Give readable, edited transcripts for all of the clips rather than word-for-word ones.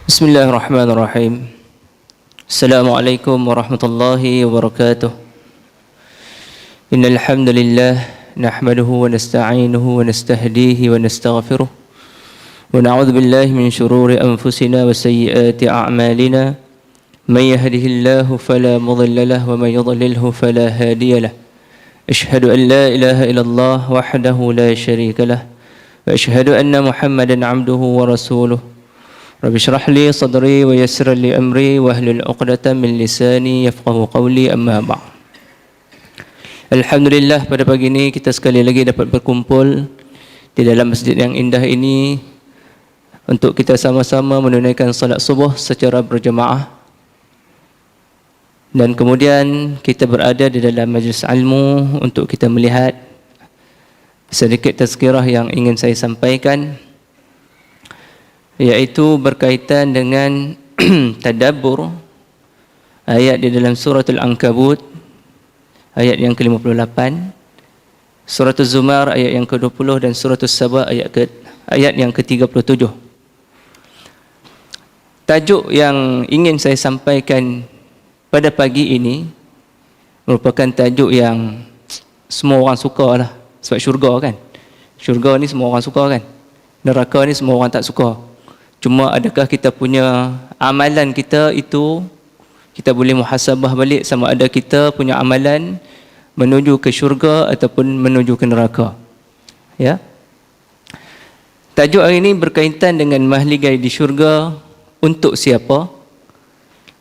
Bismillahirrahmanirrahim. Assalamualaikum warahmatullahi wabarakatuh. Innal hamdalillah nahmaduhu wa nasta'inuhu wa nastahdihi wa nastaghfiruh. Wa na'udzu billahi min shururi anfusina wa sayyiati a'malina. May yahdihillahu fala mudilla lahu wa may yudlilhu fala hadiya lahu. Ashhadu an la ilaha illallah wahdahu la syarika lahu wa ashhadu anna Muhammadan 'abduhu wa rasuluh. Rabbi syrah li sadri wa yassir li amri wa hlul 'uqdatam min lisani yafqahu qawli, amma ba'd. Alhamdulillah, pada pagi ini kita sekali lagi dapat berkumpul di dalam masjid yang indah ini untuk kita sama-sama menunaikan salat subuh secara berjemaah. Dan kemudian kita berada di dalam majlis ilmu untuk kita melihat sedikit tazkirah yang ingin saya sampaikan, yaitu berkaitan dengan tadabbur ayat di dalam surah Al-Ankabut ayat yang ke-58, surah Az-Zumar ayat yang ke-20 dan surah As-Saba ayat yang ke-37. Tajuk yang ingin saya sampaikan pada pagi ini merupakan tajuk yang semua orang suka lah, sebab syurga kan. Syurga ni semua orang suka kan. Neraka ni semua orang tak suka. Cuma adakah kita punya amalan kita itu, kita boleh muhasabah balik sama ada kita punya amalan menuju ke syurga ataupun menuju ke neraka. Ya. Tajuk hari ini berkaitan dengan mahligai di syurga untuk siapa,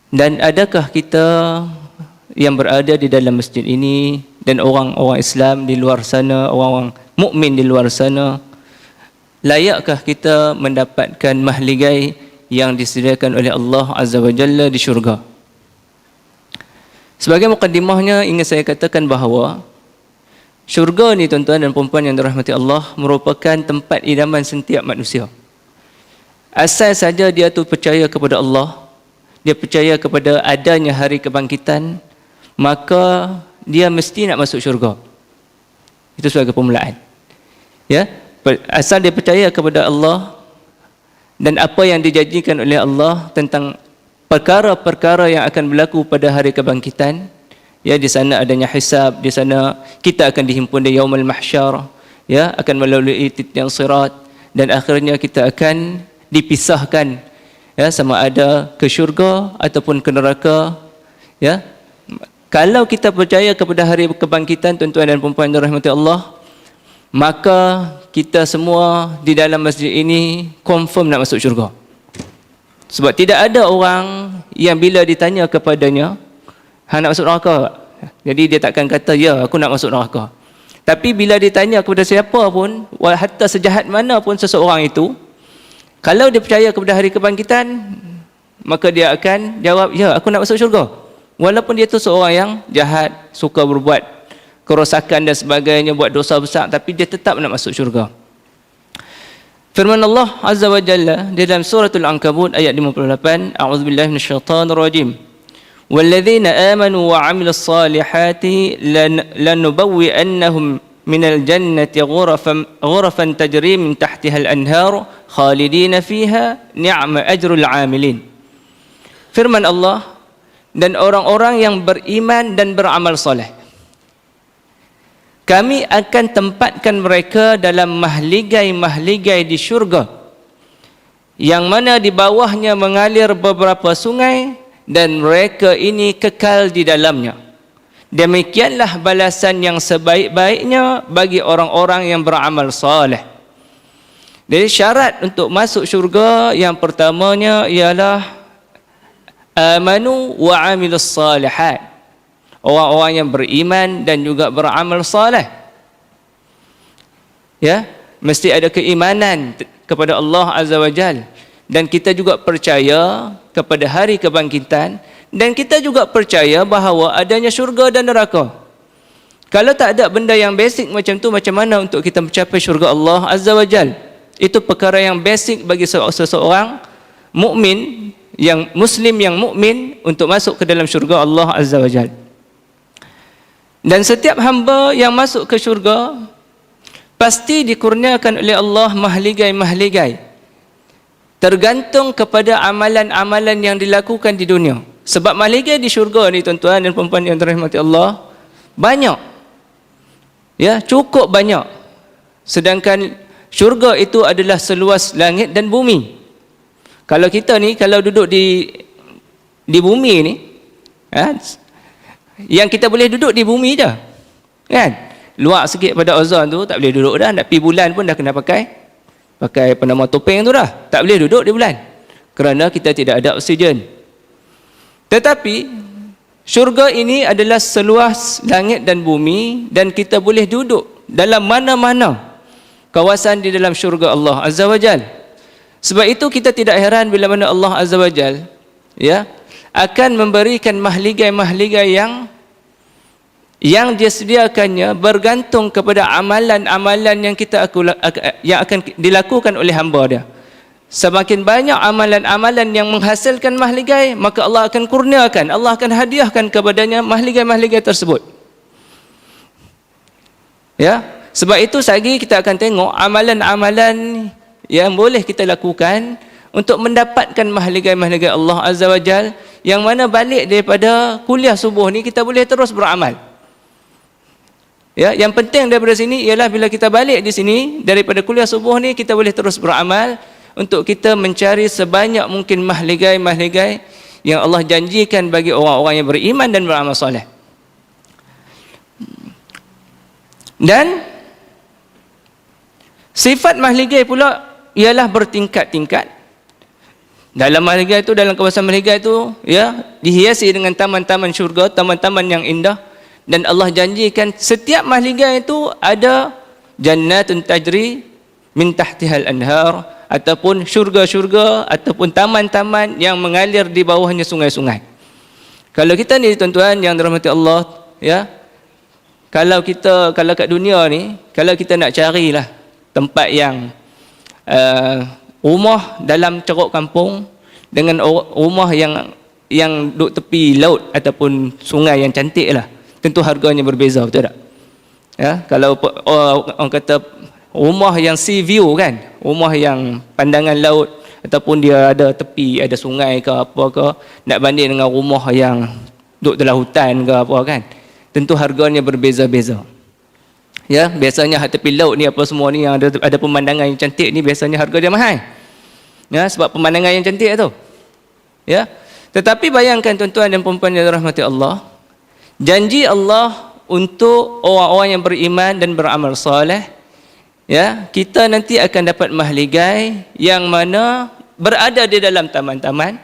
dan adakah kita yang berada di dalam masjid ini dan orang-orang Islam di luar sana, orang-orang mukmin di luar sana, layakkah kita mendapatkan mahligai yang disediakan oleh Allah Azza wa Jalla di syurga? Sebagai mukaddimahnya ingin saya katakan bahawa syurga ni, tuan-tuan dan puan-puan yang dirahmati Allah, merupakan tempat idaman setiap manusia. Asal saja dia tu percaya kepada Allah, dia percaya kepada adanya hari kebangkitan, maka dia mesti nak masuk syurga. Itu sebagai permulaan. Ya, asal dia percaya kepada Allah dan apa yang dijanjikan oleh Allah tentang perkara-perkara yang akan berlaku pada hari kebangkitan. Ya, di sana adanya hisab, di sana kita akan dihimpun di yaumul mahsyar, ya, akan melalui titian sirat, dan akhirnya kita akan dipisahkan, ya, sama ada ke syurga ataupun ke neraka. Ya, kalau kita percaya kepada hari kebangkitan, tuan-tuan dan puan-puan yang dirahmati Allah, maka kita semua di dalam masjid ini confirm nak masuk syurga. Sebab tidak ada orang yang bila ditanya kepadanya, "Hang nak masuk neraka?" Jadi dia takkan kata, "Ya, aku nak masuk neraka." Tapi bila ditanya kepada siapa pun, hatta sejahat mana pun seseorang itu, kalau dia percaya kepada hari kebangkitan, maka dia akan jawab, "Ya, aku nak masuk syurga." Walaupun dia tu seorang yang jahat, suka berbuat kerosakan dan sebagainya, buat dosa besar, tapi dia tetap nak masuk syurga. Firman Allah Azza wa Jalla di dalam surah Al-Ankabut ayat 58, A'udzubillahi minasyaitanir rajim. Walladzina amanu wa 'amilus salihati lanubawwi'annahum minal jannati ghurafan tajri min tahtihal anhar khalidina fiha ni'ma ajrul 'amilin. Firman Allah, dan orang-orang yang beriman dan beramal soleh, kami akan tempatkan mereka dalam mahligai-mahligai di syurga, yang mana di bawahnya mengalir beberapa sungai, dan mereka ini kekal di dalamnya. Demikianlah balasan yang sebaik-baiknya bagi orang-orang yang beramal soleh. Jadi syarat untuk masuk syurga yang pertamanya ialah amanu wa amilus salihat. Orang-orang yang beriman dan juga beramal saleh. Ya, mesti ada keimanan kepada Allah Azza wa Jalla, dan kita juga percaya kepada hari kebangkitan, dan kita juga percaya bahawa adanya syurga dan neraka. Kalau tak ada benda yang basic macam tu, macam mana untuk kita mencapai syurga Allah Azza wa Jalla? Itu perkara yang basic bagi seseorang mukmin, yang muslim yang mukmin, untuk masuk ke dalam syurga Allah Azza wa Jalla. Dan setiap hamba yang masuk ke syurga pasti dikurniakan oleh Allah mahligai-mahligai tergantung kepada amalan-amalan yang dilakukan di dunia. Sebab mahligai di syurga ni tuan-tuan dan puan-puan yang dirahmati Allah, banyak. Ya, cukup banyak. Sedangkan syurga itu adalah seluas langit dan bumi. Kalau kita ni, kalau duduk di bumi ni, yang kita boleh duduk di bumi dah, kan? Luar sikit pada ozon tu tak boleh duduk dah. Nak pergi bulan pun dah kena pakai penama topeng tu dah. Tak boleh duduk di bulan kerana kita tidak ada oksigen. Tetapi syurga ini adalah seluas langit dan bumi, dan kita boleh duduk dalam mana-mana kawasan di dalam syurga Allah Azza wa Jal. Sebab itu kita tidak heran bila mana Allah Azza wa Jal akan memberikan mahligai-mahligai yang dia sediakannya bergantung kepada amalan-amalan yang akan dilakukan oleh hamba dia. Semakin banyak amalan-amalan yang menghasilkan mahligai, maka Allah akan kurniakan, Allah akan hadiahkan kepadanya mahligai-mahligai tersebut. Ya, sebab itu lagi kita akan tengok amalan-amalan yang boleh kita lakukan untuk mendapatkan mahligai-mahligai Allah Azza wa Jal, yang mana balik daripada kuliah subuh ni kita boleh terus beramal. Ya, yang penting daripada sini ialah bila kita balik di sini daripada kuliah subuh ni, kita boleh terus beramal untuk kita mencari sebanyak mungkin mahligai-mahligai yang Allah janjikan bagi orang-orang yang beriman dan beramal soleh. Dan sifat mahligai pula ialah bertingkat-tingkat. Dalam mahligai itu, dalam kawasan mahligai itu, dihiasi dengan taman-taman syurga, taman-taman yang indah. Dan Allah janjikan setiap mahligai itu ada jannatun tajri min tahtihal anhar, ataupun syurga-syurga ataupun taman-taman yang mengalir di bawahnya sungai-sungai. Kalau kita ni tuan-tuan yang dirahmati Allah, kalau kat dunia ni, kalau kita nak carilah tempat yang rumah dalam ceruk kampung dengan rumah yang duduk tepi laut ataupun sungai yang cantik lah, tentu harganya berbeza, betul tak? Ya, kalau orang kata rumah yang sea view kan, rumah yang pandangan laut ataupun dia ada tepi, ada sungai ke apa ke, nak banding dengan rumah yang duduk dalam hutan ke apa kan, tentu harganya berbeza-beza. Ya, biasanya tepi laut ni apa semua ni yang ada pemandangan yang cantik ni, biasanya harga dia mahal. Ya, sebab pemandangan yang cantik tu. Ya. Tetapi bayangkan tuan-tuan dan puan-puan yang dirahmati Allah, janji Allah untuk orang-orang yang beriman dan beramal soleh, kita nanti akan dapat mahligai yang mana berada di dalam taman-taman,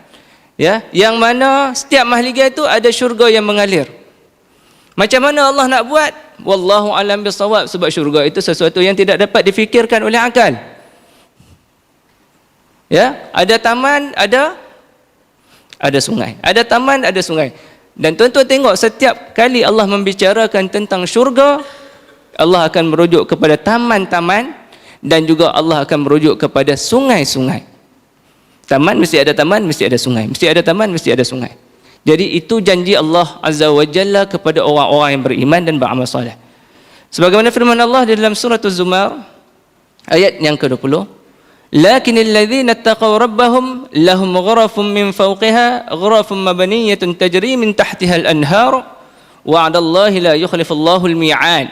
yang mana setiap mahligai itu ada syurga yang mengalir. Macam mana Allah nak buat? Wallahu alam bisawab. Sebab syurga itu sesuatu yang tidak dapat difikirkan oleh akal. Ada taman, ada sungai. Ada taman, ada sungai. Dan tuan-tuan tengok, setiap kali Allah membicarakan tentang syurga, Allah akan merujuk kepada taman-taman, dan juga Allah akan merujuk kepada sungai-sungai. Taman mesti ada taman, mesti ada sungai. Mesti ada taman, mesti ada sungai. Jadi itu janji Allah Azza wa Jalla kepada orang-orang yang beriman dan beramal soleh. Sebagaimana firman Allah di dalam surah Az-Zumar ayat yang ke-20, lakinnal ladzina taqaw rabbahum lahum ghurafun min fawqiha ghurafun mabniyatun tajri min tahtiha al-anhar wa'adallahi la yukhlifullahu al-mi'ad.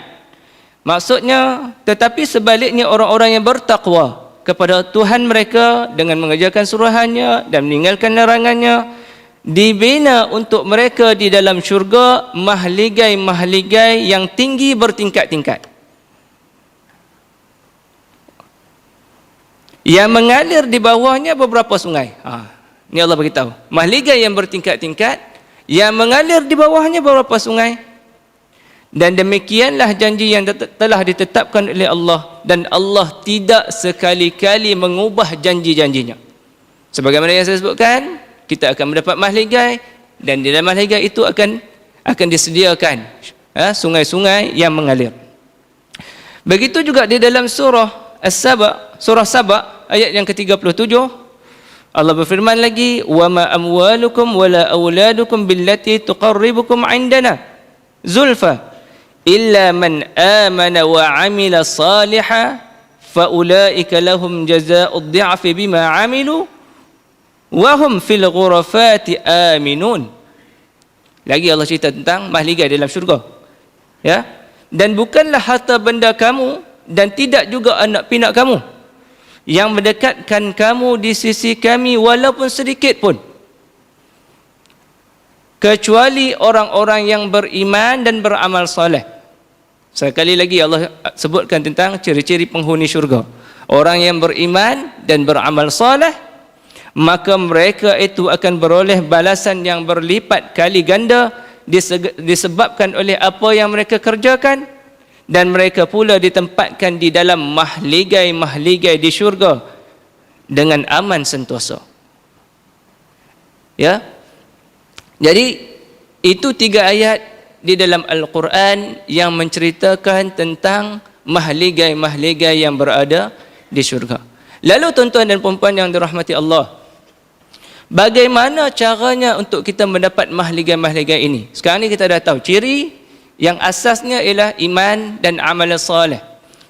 Maksudnya, tetapi sebaliknya orang-orang yang bertakwa kepada Tuhan mereka dengan mengerjakan suruhannya dan meninggalkan larangannya, dibina untuk mereka di dalam syurga mahligai-mahligai yang tinggi bertingkat-tingkat, yang mengalir di bawahnya beberapa sungai. Ini Allah beritahu, mahligai yang bertingkat-tingkat yang mengalir di bawahnya beberapa sungai. Dan demikianlah janji yang telah ditetapkan oleh Allah, dan Allah tidak sekali-kali mengubah janji-janjinya. Sebagaimana yang saya sebutkan, kita akan mendapat mahligai, dan di dalam mahligai itu akan disediakan sungai-sungai yang mengalir. Begitu juga di dalam surah As-Saba, surah Saba ayat yang ke-37, Allah berfirman lagi, wa ma amwalukum wala auladukum billati tuqarribukum indana zulfa illa man amana wa amila salihan faulaika lahum jazaa'ud dhi'fi bima 'amilu wa hum fil ghurafati aminun. Lagi Allah cerita tentang mahligai dalam syurga. Ya. Dan bukanlah harta benda kamu dan tidak juga anak pinak kamu yang mendekatkan kamu di sisi kami walaupun sedikit pun, kecuali orang-orang yang beriman dan beramal soleh. Sekali lagi Allah sebutkan tentang ciri-ciri penghuni syurga. Orang yang beriman dan beramal soleh, maka mereka itu akan beroleh balasan yang berlipat kali ganda disebabkan oleh apa yang mereka kerjakan, dan mereka pula ditempatkan di dalam mahligai-mahligai di syurga dengan aman sentosa. Ya. Jadi itu 3 ayat di dalam Al-Quran yang menceritakan tentang mahligai-mahligai yang berada di syurga. Lalu tuan-tuan dan puan-puan yang dirahmati Allah, bagaimana caranya untuk kita mendapat mahligai-mahligai ini? Sekarang ni kita dah tahu ciri yang asasnya ialah iman dan amal soleh.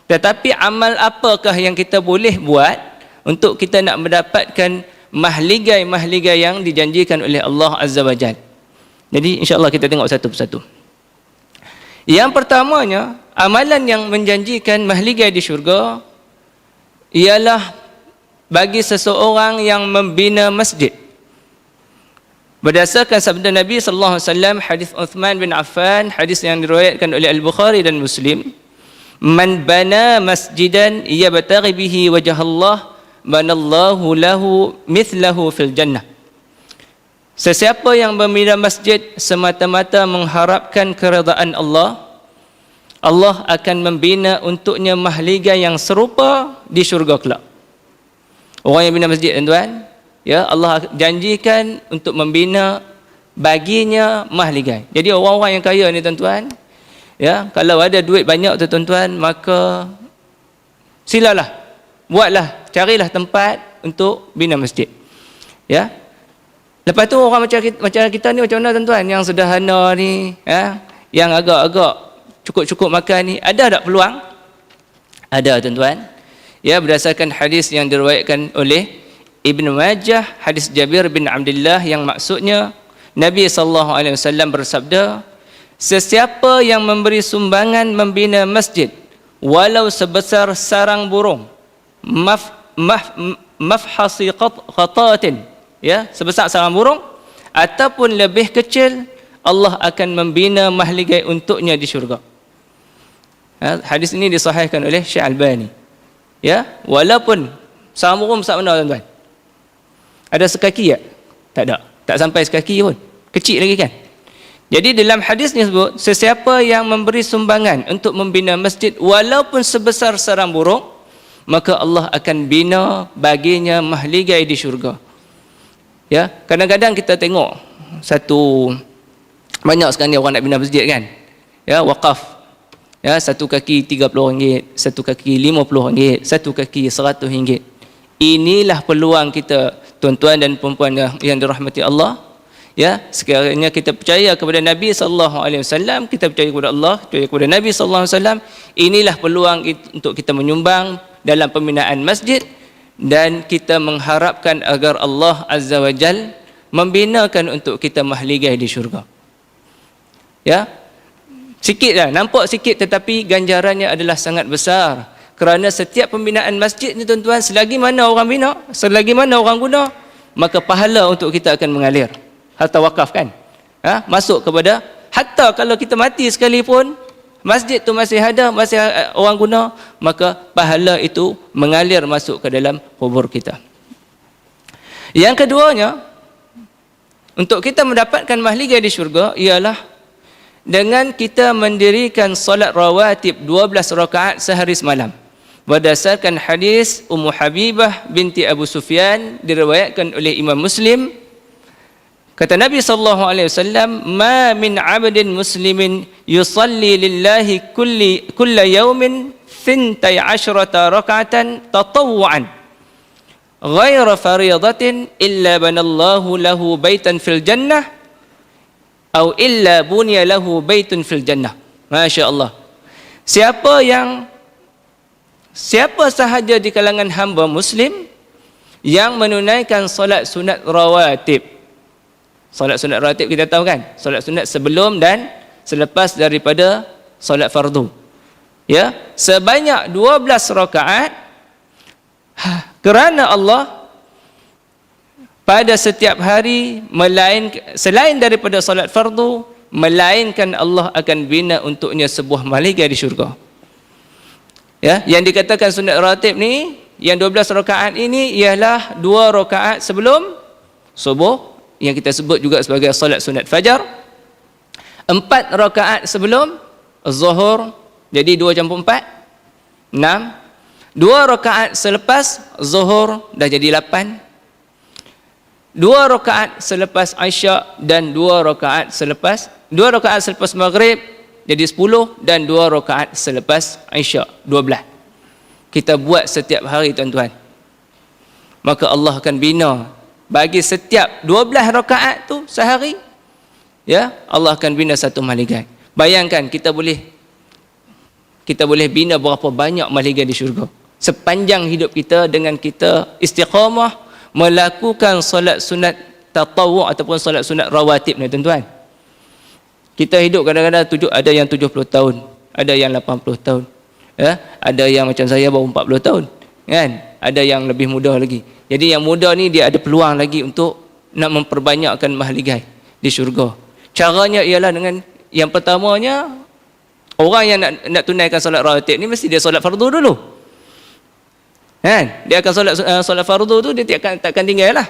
Tetapi amal apakah yang kita boleh buat untuk kita nak mendapatkan mahligai-mahligai yang dijanjikan oleh Allah Azza wa Jalla? Jadi insya-Allah kita tengok satu persatu. Yang pertamanya, amalan yang menjanjikan mahligai di syurga ialah bagi seseorang yang membina masjid. Berdasarkan sabda Nabi sallallahu alaihi wasallam, hadis Uthman bin Affan, hadis yang diriwayatkan oleh Al-Bukhari dan Muslim, "Man bana masjidan yabtaghi bihi wajh Allah, banallahu lahu mithlahu fil jannah." Sesiapa yang membina masjid semata-mata mengharapkan keredaan Allah, Allah akan membina untuknya mahligai yang serupa di syurga kelak. Orang yang bina masjid, tuan-tuan, ya, Allah janjikan untuk membina baginya mahligai. Jadi orang-orang yang kaya ni, tuan-tuan, ya, kalau ada duit banyak tu, tuan-tuan, maka silalah, buatlah, carilah tempat untuk bina masjid. Ya. Lepas tu orang macam kita ni macam mana, tuan-tuan, yang sederhana ni, ya, yang agak-agak cukup-cukup makan ni, ada tak peluang? Ada, tuan-tuan. Ya, berdasarkan hadis yang diriwayatkan oleh Ibn Majah, hadis Jabir bin Abdullah, yang maksudnya Nabi SAW bersabda, sesiapa yang memberi sumbangan membina masjid walau sebesar sarang burung, mafhasi qatatin, ya, sebesar sarang burung ataupun lebih kecil, Allah akan membina mahligai untuknya di syurga. Hadis ini disahihkan oleh Syekh Albani. Ya, walaupun sarang burung besar mana, tuan-tuan? Ada sekaki tak? Tak ada. Tak sampai sekaki pun. Kecil lagi kan? Jadi dalam hadis ni sebut, sesiapa yang memberi sumbangan untuk membina masjid walaupun sebesar sarang burung, maka Allah akan bina baginya mahligai di syurga. Ya, kadang-kadang kita tengok banyak sekarang ni orang nak bina masjid kan? Ya, wakaf. Ya, satu kaki RM30, satu kaki RM50, satu kaki RM100. Inilah peluang kita, tuan-tuan dan puan-puan yang dirahmati Allah. Ya, sekiranya kita percaya kepada Nabi sallallahu alaihi wasallam, kita percaya kepada Allah, percaya kepada Nabi sallallahu alaihi wasallam, inilah peluang untuk kita menyumbang dalam pembinaan masjid, dan kita mengharapkan agar Allah Azza wa Jal membinakan untuk kita mahligai di syurga. Ya, sikit lah, nampak sikit, tetapi ganjarannya adalah sangat besar. Kerana setiap pembinaan masjid ni, tuan-tuan, selagi mana orang bina, selagi mana orang guna, maka pahala untuk kita akan mengalir. Harta wakaf kan, masuk kepada, hatta kalau kita mati sekalipun, masjid tu masih ada, masih orang guna, maka pahala itu mengalir masuk ke dalam kubur kita. Yang keduanya, untuk kita mendapatkan mahligai di syurga ialah dengan kita mendirikan solat rawatib 12 rakaat sehari semalam. Berdasarkan hadis Ummu Habibah binti Abu Sufyan, diriwayatkan oleh Imam Muslim, kata Nabi sallallahu alaihi wasallam, "Ma min 'abdin muslimin yusalli lillahi kulla yawmin 12 rak'atan tatawwu'an ghaira fariidatin illa banallahu lahu baitan fil jannah atau illa bunya lahu baitun fil jannah." Masya Allah. Siapa yang siapa sahaja di kalangan hamba muslim yang menunaikan solat sunat rawatib. Solat sunat rawatib kita tahu kan, solat sunat sebelum dan selepas daripada solat fardu. Ya, sebanyak 12 rakaat kerana Allah pada setiap hari, selain daripada solat fardu, melainkan Allah akan bina untuknya sebuah mahligai di syurga. Ya, yang dikatakan sunat rawatib ni, yang 12 rakaat ini ialah 2 rakaat sebelum subuh yang kita sebut juga sebagai solat sunat fajar, 4 rakaat sebelum zuhur, jadi 2 campur 4 6, 2 rakaat selepas zuhur dah jadi 8, 2 rakaat selepas isyak dan 2 rakaat selepas maghrib jadi 10, dan 2 rakaat selepas isyak 12. Kita buat setiap hari tuan-tuan, maka Allah akan bina bagi setiap 12 rakaat tu sehari, ya, Allah akan bina satu mahligai. Bayangkan kita boleh bina berapa banyak mahligai di syurga sepanjang hidup kita dengan kita istiqamah melakukan solat sunat tatawwu' ataupun solat sunat rawatib ni tuan-tuan. Kita hidup kadang-kadang ada yang 70 tahun, ada yang 80 tahun, ya, ada yang macam saya baru 40 tahun, kan? Ada yang lebih muda lagi. Jadi yang muda ni dia ada peluang lagi untuk nak memperbanyakkan mahligai di syurga. Caranya ialah dengan yang pertamanya, orang yang nak tunaikan solat rawatib ni mesti dia solat fardu dulu. Kan? Dia akan solat fardu tu dia takkan tinggal lah.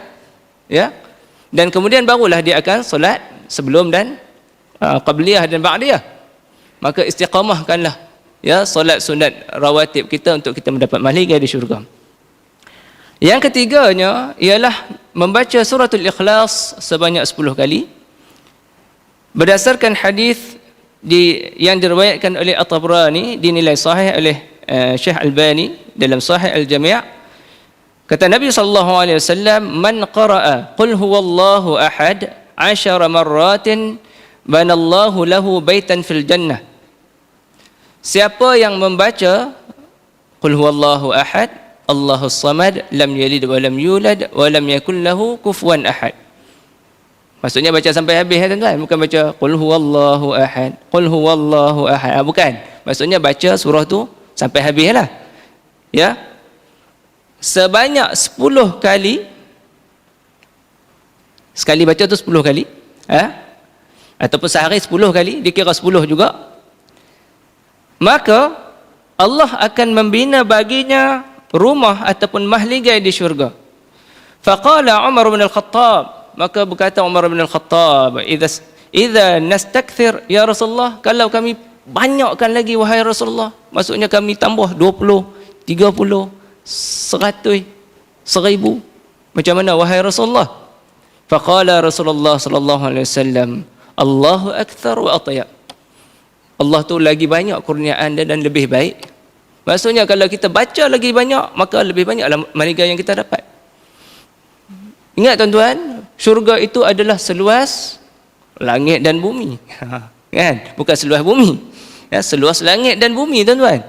Ya. Dan kemudian barulah dia akan solat sebelum dan qabliyah dan ba'diyah. Maka istiqamahkanlah, ya, solat sunat rawatib kita untuk kita mendapat mahligai di syurga. Yang ketiganya ialah membaca suratul Ikhlas sebanyak 10 kali. Berdasarkan hadis yang diriwayatkan oleh At-Tabrani, dinilai sahih oleh Syekh Albani dalam Sahih Al-Jami', kata Nabi sallallahu alaihi wasallam, man qara'a qul huwallahu ahad 10 marratin banallahu lahu baitan fil jannah. Siapa yang membaca qul huwallahu ahad Allahus samad lam yalid wa lam yulad wa lam yakul lahu kufuwan ahad. Maksudnya baca sampai habis, tuan-tuan, bukan baca qul huwallahu ahad, qul huwallahu ahad. Bukan. Maksudnya baca surah tu sampai habislah. Ya. Sebanyak 10 kali. Sekali baca tu 10 kali, ataupun sehari 10 kali, dikira 10 juga. Maka Allah akan membina baginya rumah ataupun mahligai di syurga. Faqala Umar bin Al-Khattab, maka berkata Umar bin Al-Khattab, idza nastakthir ya Rasulullah, kalau kami banyakkan lagi wahai Rasulullah, maksudnya kami tambah 20, 30, 100, 1000, macam mana wahai Rasulullah? Faqala Rasulullah sallallahu alaihi wasallam, Allahu akthar wa atyab. Allah tu lagi banyak kurniaan dan lebih baik. Maksudnya kalau kita baca lagi banyak, maka lebih banyaklah mahligai yang kita dapat. Ingat tuan-tuan, syurga itu adalah seluas langit dan bumi. Kan? Bukan seluas bumi. Ya, seluas langit dan bumi, tuan-tuan.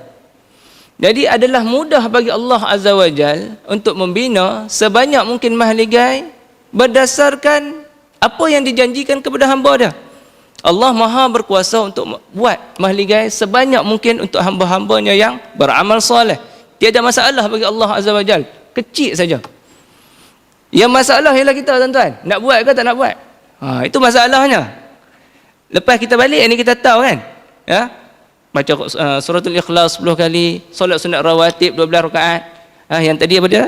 Jadi adalah mudah bagi Allah Azza wa Jal untuk membina sebanyak mungkin mahligai berdasarkan apa yang dijanjikan kepada hamba dia. Allah Maha berkuasa untuk buat mahligai sebanyak mungkin untuk hamba-hambanya yang beramal soleh. Tiada masalah bagi Allah Azza wa Jal. Kecil saja. Yang masalah ialah kita, tuan-tuan, nak buat ke tak nak buat. Itu masalahnya. Lepas kita balik ni kita tahu kan, ya, baca suratul Ikhlas 10 kali, solat sunat rawatib 12 rakaat. Yang tadi apa dia?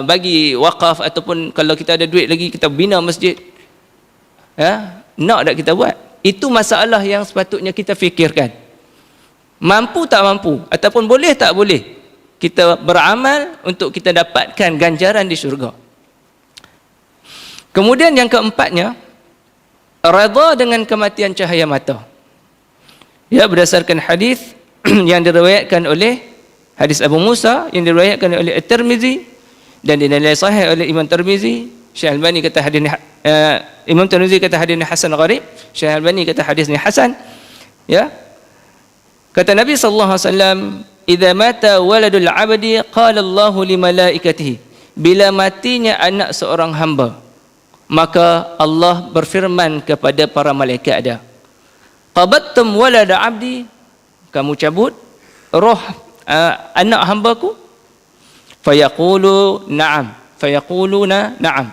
Bagi wakaf, ataupun kalau kita ada duit lagi kita bina masjid. Ya, nak tak kita buat? Itu masalah yang sepatutnya kita fikirkan. Mampu tak mampu, ataupun boleh tak boleh kita beramal untuk kita dapatkan ganjaran di syurga. Kemudian yang keempatnya, redha dengan kematian cahaya mata. Ya, berdasarkan hadis yang diriwayatkan oleh hadis Abu Musa yang diriwayatkan oleh At-Tirmizi dan dinilai sahih oleh Imam Tirmizi. Syekh Albani kata hadis ni, Imam Tirmizi kata hadis ni hasan gharib, Syekh Albani kata hadis ni hasan. Ya. Kata Nabi sallallahu alaihi wasallam, "Idza mata waladul 'abdi qala Allahu li malaikatihi." Bila matinya anak seorang hamba, maka Allah berfirman kepada para malaikat dia, "Qabattum walad 'abdi?" Kamu cabut roh anak hambaku? Fayaqulu na'am. Fayaquluna na'am.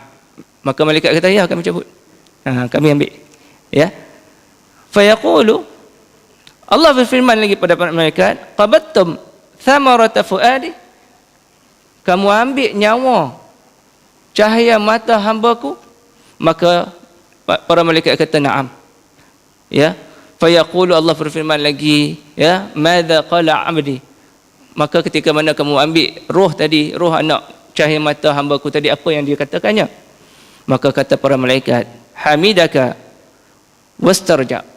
Maka malaikat kata, ya, kami cabut. Kami ambil. Ya. Fayaqulu, Allah berfirman lagi pada malaikat, qabattum thamarata fuadi? Kamu ambil nyawa cahaya mata hambaku? Maka para malaikat kata na'am. Ya. Fayaqulu, Allah berfirman lagi, ya, madza qala 'abdi? Maka ketika mana kamu ambil roh tadi, roh anak cahaya mata hambaku tadi, apa yang dia katakannya? Maka kata para malaikat, hamidaka wastarja.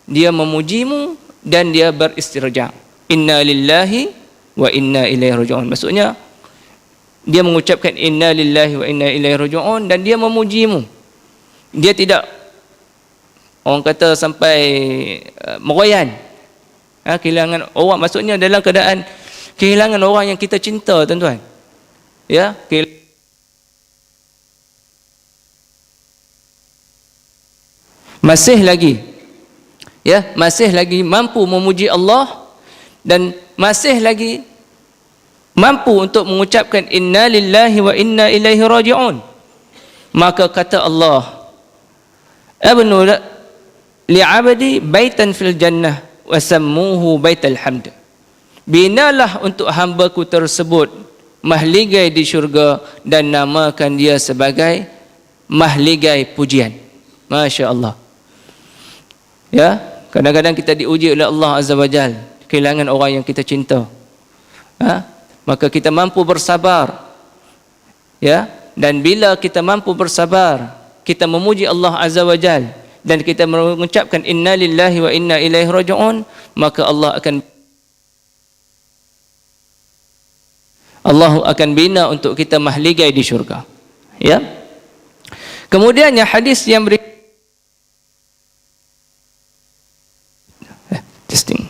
Dia memujimu dan dia beristirja. Inna lillahi wa inna ilaihi raji'un. Maksudnya dia mengucapkan inna lillahi wa inna ilaihi raji'un dan dia memujimu. Dia tidak, orang kata, sampai meroyan, kehilangan orang. Maksudnya dalam keadaan kehilangan orang yang kita cinta, tuan-tuan. Ya, masih lagi, ya, masih lagi mampu memuji Allah dan masih lagi mampu untuk mengucapkan inna lillahi wa inna ilaihi raji'un. Maka kata Allah, abnu li'abdi baitan fil jannah wa sammuhu baital hamd. Binalah untuk hambaku tersebut mahligai di syurga dan namakan dia sebagai mahligai pujian. Masya Allah. Ya, kadang-kadang kita diuji oleh Allah Azza wa Jal, kehilangan orang yang kita cinta. Maka kita mampu bersabar. Ya, dan bila kita mampu bersabar, kita memuji Allah Azza wa Jal dan kita mengucapkan inna lillahi wa inna ilaihi raji'un, maka Allah akan bina untuk kita mahligai di syurga. Ya. Kemudian yang hadis yang testing.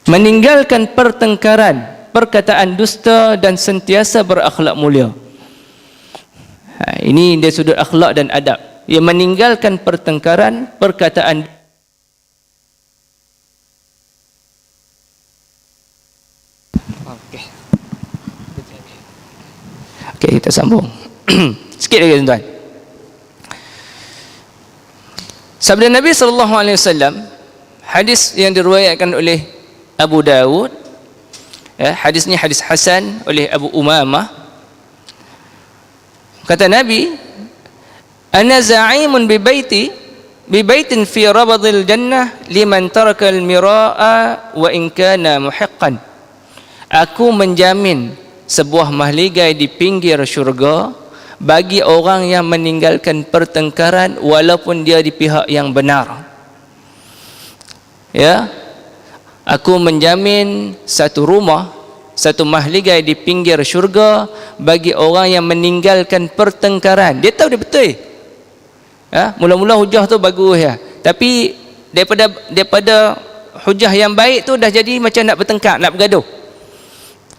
Meninggalkan pertengkaran, perkataan dusta dan sentiasa berakhlak mulia. Ini dari sudut akhlak dan adab. Ia meninggalkan pertengkaran, perkataan. Okey, kita sambung. Sikit lagi, tuan-tuan. Sabda Nabi sallallahu alaihi wasallam, hadis yang diriwayatkan oleh Abu Dawud, hadis ni hadis hasan oleh Abu Umamah. Kata Nabi, ana za'imun bi baitin fi rabadil jannah liman taraka al-mira'a wa in kana muhiqqan. Aku menjamin sebuah mahligai di pinggir syurga bagi orang yang meninggalkan pertengkaran walaupun dia di pihak yang benar. Ya, aku menjamin satu rumah, satu mahligai di pinggir syurga bagi orang yang meninggalkan pertengkaran. Dia tahu dia betul. Ya, mula-mula hujah tu bagus ya, tapi daripada hujah yang baik tu dah jadi macam nak bertengkar, nak bergaduh.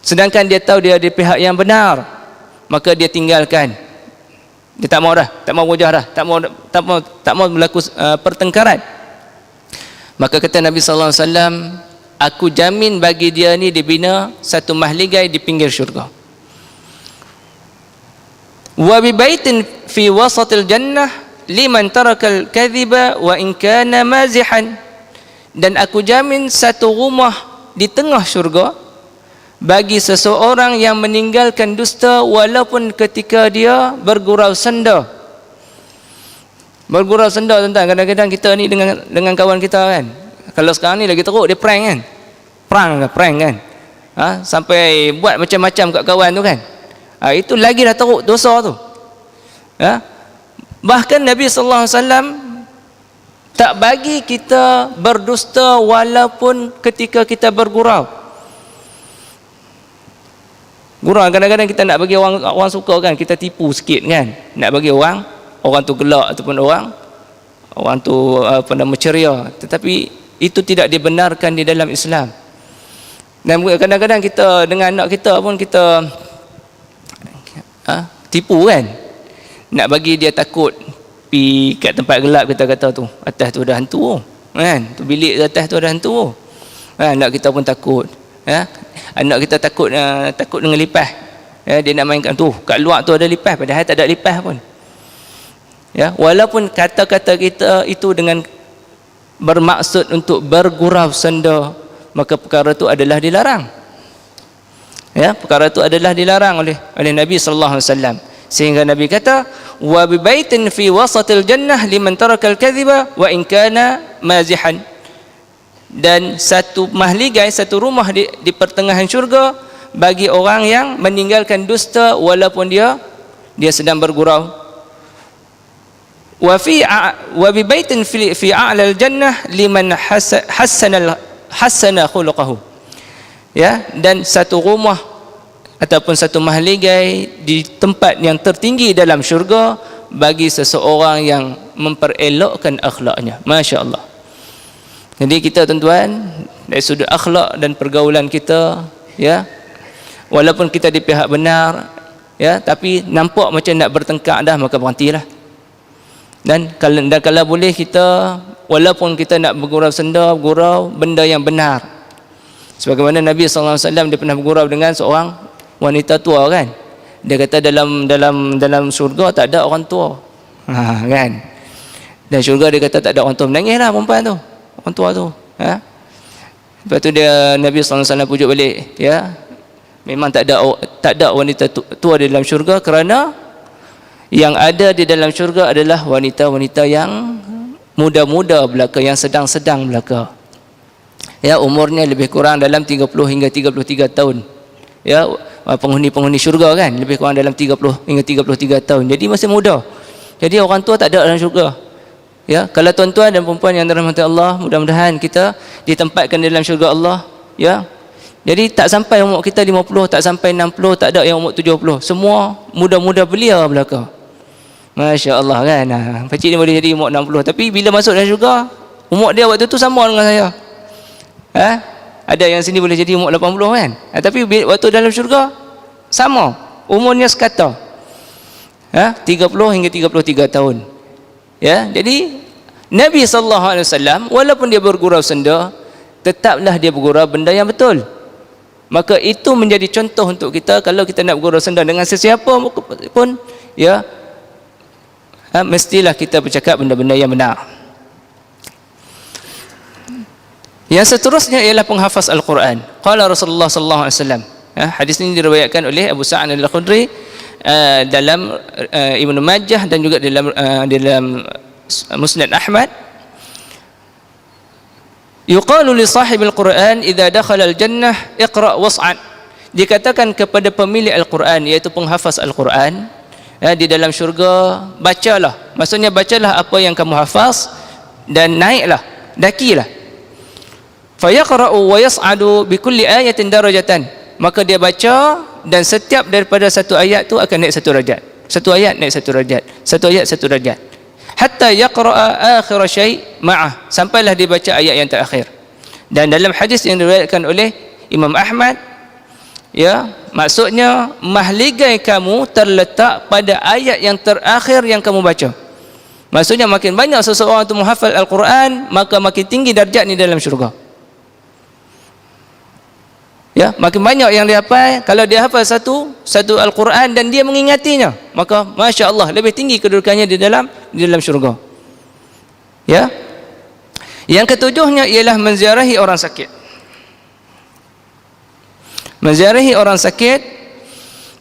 Sedangkan dia tahu dia di pihak yang benar, maka dia tinggalkan. Dia tak mau dah, tak mau hujah dah, tak mau berlaku pertengkaran. Maka kata Nabi sallallahu alaihi wasallam, aku jamin bagi dia ni dibina satu mahligai di pinggir syurga. Wa bi baitin fi wasatil jannah liman tarakal kadhiba wa in kana mazihan. Dan aku jamin satu rumah di tengah syurga bagi seseorang yang meninggalkan dusta walaupun ketika dia bergurau senda. Bergurau senda, tuan-tuan. Kadang-kadang kita ni dengan kawan kita kan, kalau sekarang ni lagi teruk, dia prank kan, prank kan, sampai buat macam-macam kat kawan tu kan. Itu lagi dah teruk dosa tu. Bahkan Nabi sallallahu alaihi wasallam tak bagi kita berdusta walaupun ketika kita bergurau. Gurau kadang-kadang kita nak bagi orang suka kan, kita tipu sikit kan, nak bagi orang orang tu gelak ataupun orang tu ceria, tetapi itu tidak dibenarkan di dalam Islam. Dan kadang-kadang kita dengan anak kita pun kita tipu kan, nak bagi dia takut pi kat tempat gelap, kita kata tu atas tu ada hantu kan, tu bilik atas tu ada hantu anak kita pun takut anak kita takut dengan lipas dia nak mainkan tu kat luar tu ada lipas, padahal tak ada lipas pun walaupun kata-kata kita itu dengan bermaksud untuk bergurau senda, maka perkara itu adalah dilarang. Perkara itu adalah dilarang oleh Nabi sallallahu alaihi wasallam, sehingga Nabi kata wa bi baitin fi wasatil jannah liman tarakal kadhiba wa in kana mazihan, dan satu mahligai, satu rumah di pertengahan syurga bagi orang yang meninggalkan dusta walaupun dia sedang bergurau. Wa bi baitin fi a'lal jannah liman hasana khuluquhu, dan satu rumah ataupun satu mahligai di tempat yang tertinggi dalam syurga bagi seseorang yang memperelokkan akhlaknya. Masya-Allah. Jadi kita tuan-tuan, dari sudut akhlak dan pergaulan kita, walaupun kita di pihak benar, tapi nampak macam nak bertengkar dah, maka berhentilah. Dan kalau boleh kita, walaupun kita nak bergurau senda, bergurau benda yang benar. Sebagaimana Nabi sallallahu alaihi wasallam dia pernah bergurau dengan seorang wanita tua kan. Dia kata dalam syurga tak ada orang tua. Kan. Dan syurga dia kata tak ada orang tua. Menangislah perempuan tu, orang tua tu. Lepas tu Nabi sallallahu alaihi wasallam pujuk balik, memang tak ada wanita tua di dalam syurga, kerana yang ada di dalam syurga adalah wanita-wanita yang muda-muda belaka, yang sedang-sedang belaka. Umurnya lebih kurang dalam 30 hingga 33 tahun. Penghuni-penghuni syurga kan, lebih kurang dalam 30 hingga 33 tahun. Jadi masih muda. Jadi orang tua tak ada dalam syurga. Kalau tuan-tuan dan perempuan yang dirahmati Allah, mudah-mudahan kita ditempatkan dalam syurga Allah. Jadi tak sampai umur kita 50, tak sampai 60, tak ada yang umur 70. Semua muda-muda belia belaka. Masya Allah kan. Pakcik ni boleh jadi umur 60, tapi bila masuk dalam syurga, umur dia waktu tu sama dengan saya. Ada yang sini boleh jadi umur 80 kan. Tapi waktu dalam syurga sama, umurnya sekata. 30 hingga 33 tahun. Jadi Nabi sallallahu alaihi wasallam walaupun dia bergurau senda, tetaplah dia bergurau benda yang betul. Maka itu menjadi contoh untuk kita kalau kita nak bergurau senda dengan sesiapa pun, mestilah kita bercakap benda-benda yang benar. Yang seterusnya ialah penghafaz Al-Quran. Qala Rasulullah sallallahu alaihi wasallam. Hadis ini diriwayatkan oleh Abu Sa'id Al-Khudri dalam Ibnu Majah dan juga dalam Musnad Ahmad. Yuqalu li sahibil Quran idza dakhala al-jannah iqra was'an. Dikatakan kepada pemilik Al-Quran, iaitu penghafaz Al-Quran, di dalam syurga, bacalah. Maksudnya bacalah apa yang kamu hafaz dan naiklah, dakilah. Fayaqra'u wa yas'adu bi kulli ayatin darajatan. Maka dia baca dan setiap daripada satu ayat tu akan naik satu darjat. Satu ayat naik satu darjat. Satu ayat satu darjat. Hatta yaqra'a akhir syai' ma'ah. Sampailah dia baca ayat yang terakhir. Dan dalam hadis yang diriwayatkan oleh Imam Ahmad, maksudnya mahligai kamu terletak pada ayat yang terakhir yang kamu baca. Maksudnya makin banyak seseorang itu menghafal Al-Quran, maka makin tinggi darjatnya dalam syurga. Makin banyak yang dia hafal. Kalau dia hafal satu Al-Quran dan dia mengingatinya, maka Masya Allah lebih tinggi kedudukannya di dalam syurga. Yang ketujuhnya ialah menziarahi orang sakit. Menziarahi orang sakit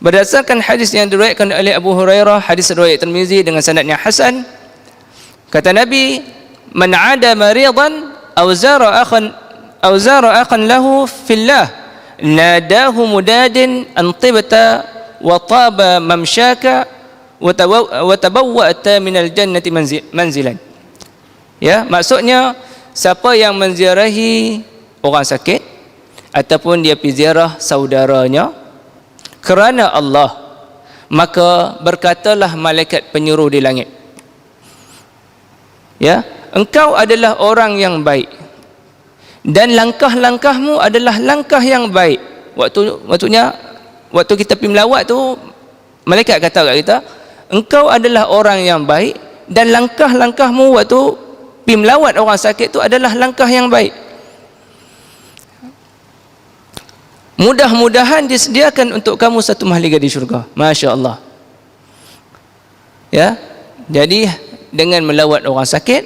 berdasarkan hadis yang diriwayatkan oleh Abu Hurairah, hadis riwayat Tirmizi dengan sanadnya hasan. Kata Nabi, man 'ada maridan aw zara akhan lahu fillah nadahu mudadin an tibta wa taba mamshaka wa tabawwa'ta minal jannati manzilan. Maksudnya siapa yang menziarahi orang sakit ataupun dia pergi ziarah saudaranya kerana Allah, maka berkatalah malaikat penyuruh di langit. Ya, engkau adalah orang yang baik dan langkah-langkahmu adalah langkah yang baik. Maksudnya waktu kita pergi melawat tu, malaikat kata kat kita, engkau adalah orang yang baik dan langkah-langkahmu waktu pergi melawat orang sakit tu adalah langkah yang baik. Mudah-mudahan disediakan untuk kamu satu mahligai di syurga. Masya Allah. Ya, jadi dengan melawat orang sakit,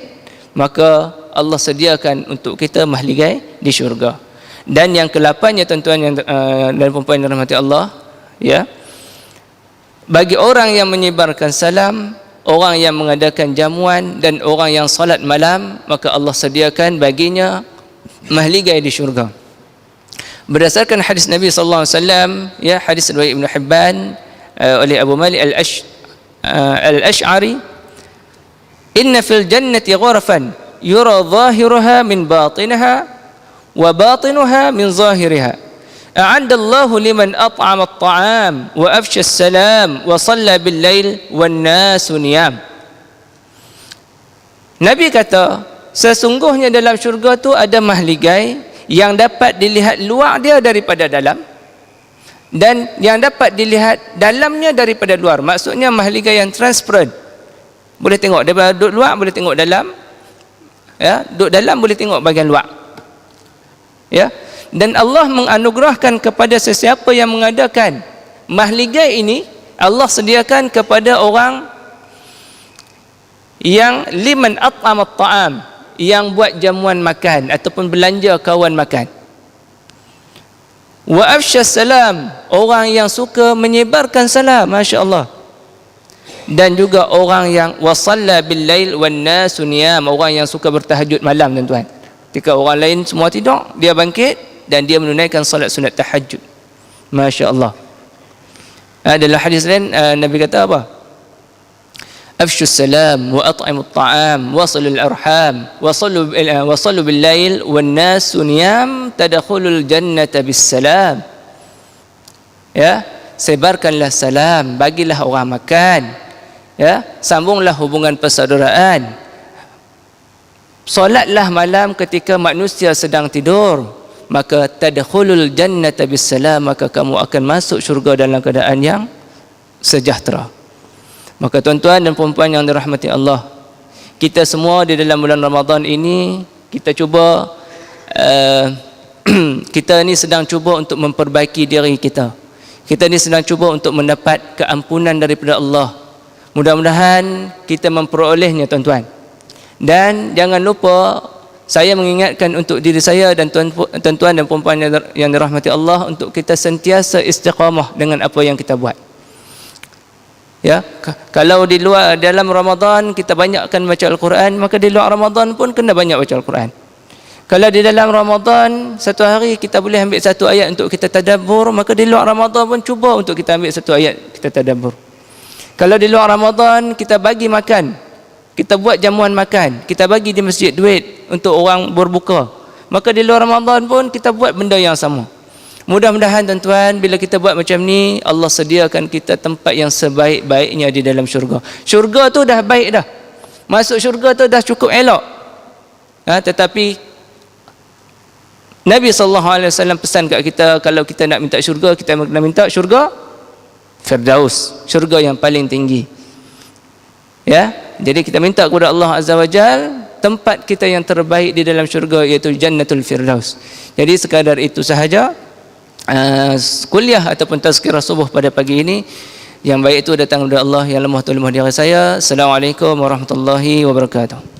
maka Allah sediakan untuk kita mahligai di syurga. Dan yang ke-8 tuan-tuan yang dan puan-puan yang dirahmati Allah, ya, bagi orang yang menyebarkan salam, orang yang mengadakan jamuan dan orang yang salat malam, maka Allah sediakan baginya mahligai di syurga. Berdasarkan hadis Nabi sallallahu alaihi wasallam, ya, hadis riwayat Ibn Hibban oleh Abu Malik al-Ash'ari, inna fil jannati ghurafan yura zahiruha min batinaha wa batinuha min zahiriha, a'adda Allahu liman at'ama at-ta'am wa afsha as-salam wa shalla bil-lail wan nasu niyam. Nabi kata, sesungguhnya dalam syurga tu ada mahligai yang dapat dilihat luar dia daripada dalam, dan yang dapat dilihat dalamnya daripada luar. Maksudnya mahligai yang transparent, boleh tengok daripada duduk luar, boleh tengok dalam, ya, duduk dalam boleh tengok bahagian luar, ya. Dan Allah menganugerahkan kepada sesiapa yang mengadakan mahligai ini, Allah sediakan kepada orang yang liman at'ama at-ta'am, yang buat jamuan makan ataupun belanja kawan makan, wa afsha salam, orang yang suka menyebarkan salam, Masya Allah, dan juga orang yang wasalla bil lail wan nasu niyam, orang yang suka bertahajud malam, tuan-tuan. Ketika orang lain semua tidur, dia bangkit dan dia menunaikan salat sunat tahajud. Masya Allah. Dalam hadis lain Nabi kata apa? Afshu salam wa at'imu at-ta'am wasilul arham wasallu bil lail wan nasu niyam tadkhulul jannata bis salam. Ya, sebarkanlah salam, bagilah orang makan, ya, sambunglah hubungan persaudaraan, solatlah malam ketika manusia sedang tidur, maka tadkhulul jannata bis salam, maka kamu akan masuk syurga dalam keadaan yang sejahtera. Maka tuan-tuan dan puan-puan yang dirahmati Allah, kita semua di dalam bulan Ramadan ini, kita cuba kita ni sedang cuba untuk memperbaiki diri kita. Kita ni sedang cuba untuk mendapat keampunan daripada Allah. Mudah-mudahan kita memperolehnya, tuan-tuan. Dan jangan lupa, saya mengingatkan untuk diri saya dan tuan-tuan dan puan-puan yang dirahmati Allah, untuk kita sentiasa istiqamah dengan apa yang kita buat. Ya, kalau di luar dalam Ramadan kita banyakkan baca Al-Quran, maka di luar Ramadan pun kena banyak baca Al-Quran. Kalau di dalam Ramadan satu hari kita boleh ambil satu ayat untuk kita tadabbur, maka di luar Ramadan pun cuba untuk kita ambil satu ayat kita tadabbur. Kalau di luar Ramadan kita bagi makan, kita buat jamuan makan, kita bagi di masjid duit untuk orang berbuka, maka di luar Ramadan pun kita buat benda yang sama. Mudah-mudahan tuan-tuan, bila kita buat macam ni, Allah sediakan kita tempat yang sebaik-baiknya di dalam syurga. Syurga tu dah baik dah, masuk syurga tu dah cukup elok, tetapi Nabi SAW pesan kat kita, kalau kita nak minta syurga, kita nak minta syurga Firdaus, syurga yang paling tinggi. Ya, jadi kita minta kepada Allah Azza wa Jal tempat kita yang terbaik di dalam syurga, iaitu Jannatul Firdaus. Jadi sekadar itu sahaja kuliah ataupun tazkirah subuh pada pagi ini. Yang baik itu datang dari Allah, yang lemah tu lemah diri saya. Assalamualaikum warahmatullahi wabarakatuh.